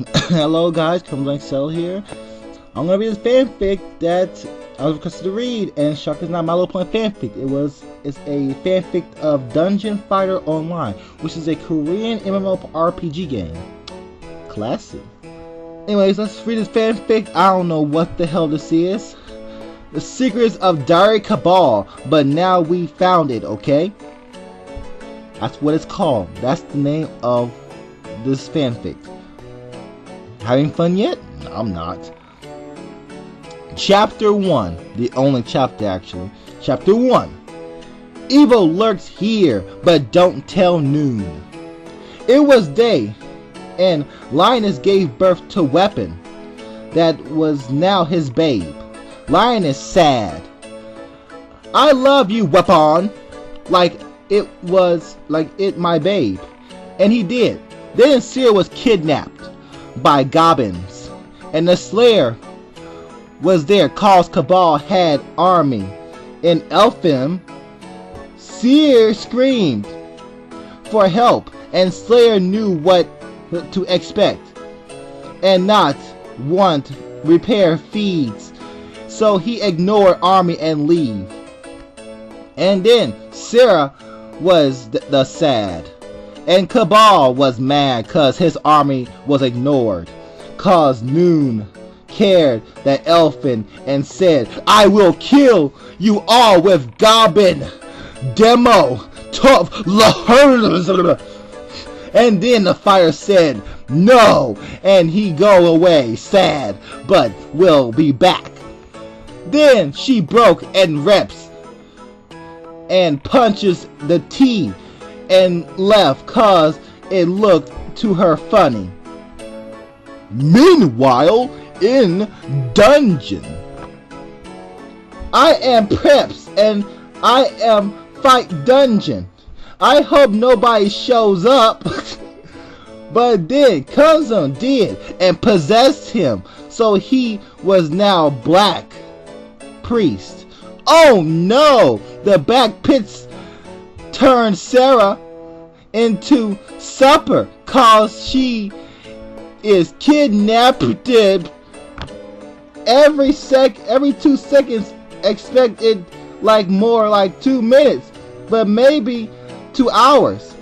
Hello guys, ComeLinkCell here. I'm gonna read this fanfic that I was requested to read, and shock is not my low point fanfic. It's a fanfic of Dungeon Fighter Online, which is a Korean MMORPG game. Classic. Anyways, let's read this fanfic. I don't know what the hell this is. The Secrets of Diary Cabal, but now we found it, okay? That's what it's called. That's the name of this fanfic. Having fun yet? No, I'm not. Chapter 1. The only chapter, actually. Chapter 1. Evil lurks here, but don't tell noon. It was day, and Linus gave birth to Weapon. That was now his babe. Linus sad. I love you, Weapon. Like it my babe. And he did. Then Seer was kidnapped by goblins, and the Slayer was there cause Cabal had army. In Elfin, Seer screamed for help, and Slayer knew what to expect and not want repair feeds, so he ignored army and leave. And then Sarah was the sad, and Cabal was mad cause his army was ignored, cause Noon cared that Elfin and said, I will kill you all with Goblin Demo Tough. And then the fire said no, and he go away sad, but will be back. Then she broke and reps and punches the tea and left cause it looked to her funny. Meanwhile, in dungeon, I am preps and I am fight dungeon. I hope nobody shows up. But then Kunzum did and possessed him, so he was now black priest. Oh no! The back pits turned Sarah into supper cause she is kidnapped. Every 2 seconds, expected like more like 2 minutes, but maybe 2 hours.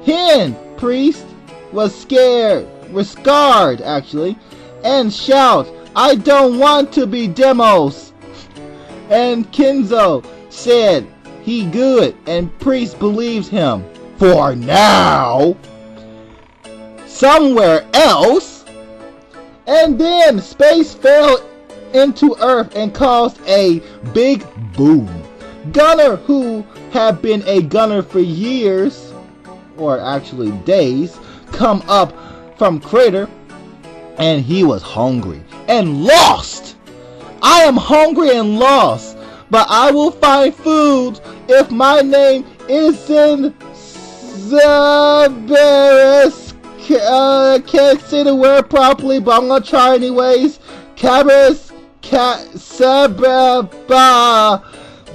Hen priest was scared, actually, and shout, I don't want to be demos. And Kenzo said he good, and priest believes him for now. Somewhere else, and then space fell into Earth and caused a big boom. Gunner, who had been a gunner for years, or actually days, come up from crater, and he was hungry and lost. I am hungry and lost, but I will find food if my name isn't Zabaris. Can't say the word properly, but I'm gonna try anyways. Cabris Sababa.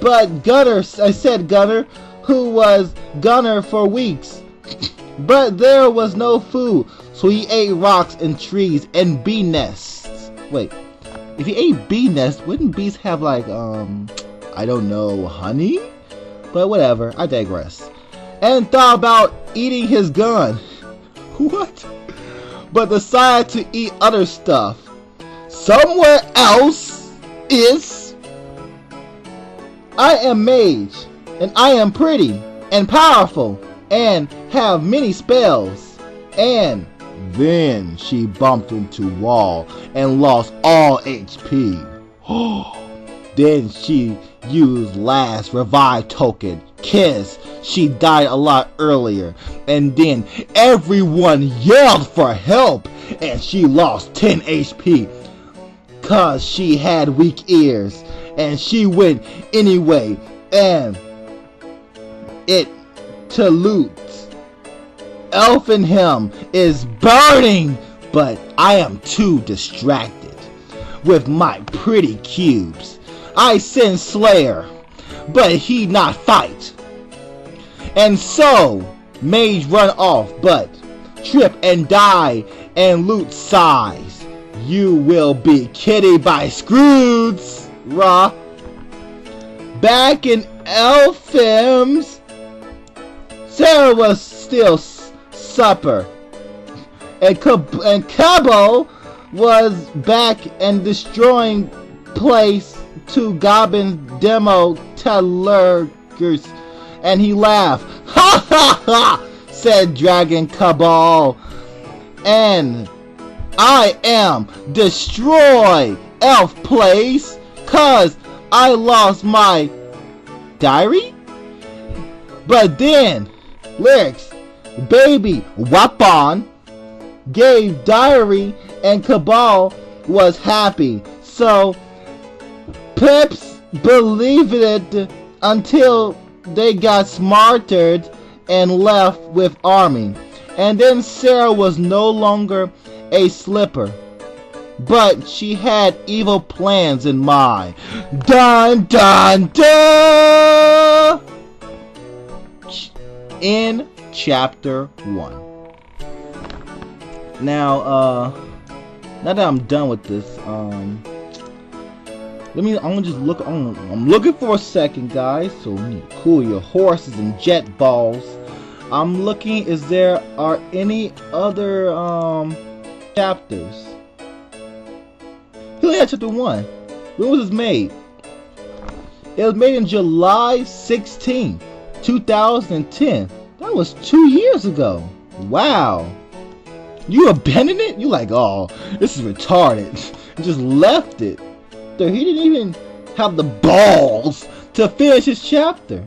But Gunner, I said Gunner, who was Gunner for weeks. But there was no food, so he ate rocks and trees and bee nests. Wait, if he ate bee nests, wouldn't bees have like, I don't know, honey? But whatever, I digress. And thought about eating his gun. What? But decided to eat other stuff. Somewhere else is I am mage, and I am pretty and powerful and have many spells. And then she bumped into wall and lost all HP. Then she used last revive token. Kiss. She died a lot earlier, and then everyone yelled for help, and she lost 10 HP cause she had weak ears, and she went anyway, and it to loot. Elfinham is burning, but I am too distracted with my pretty cubes. I send Slayer, but he not fight. And so, mage run off, but trip and die and Loot sighs. You will be Kitty by Scrooge, rah. Back in Elfham's, Sarah was still supper, and Cabo was back and destroying place to Goblin demo tellers, and he laughed. Ha ha ha, said Dragon Cabal, and I am destroy Elf Place, 'cause I lost my diary. But then, lyrics, Baby Wapon gave diary and Cabal was happy. So, Pips believed it until they got smartered and left with army. And then Sarah was no longer a slipper, but she had evil plans in mind. Dun dun dun! In chapter 1. Now that I'm done with this, I'm gonna just look. I'm looking for a second, guys. So you need to cool your horses and jet balls. I'm looking. Is there are any other chapters? He only had chapter 1. When was this made? It was made in July 16th, 2010. That was 2 years ago. Wow. You abandoned it? You like, oh, this is retarded. You just left it. He didn't even have the balls to finish his chapter.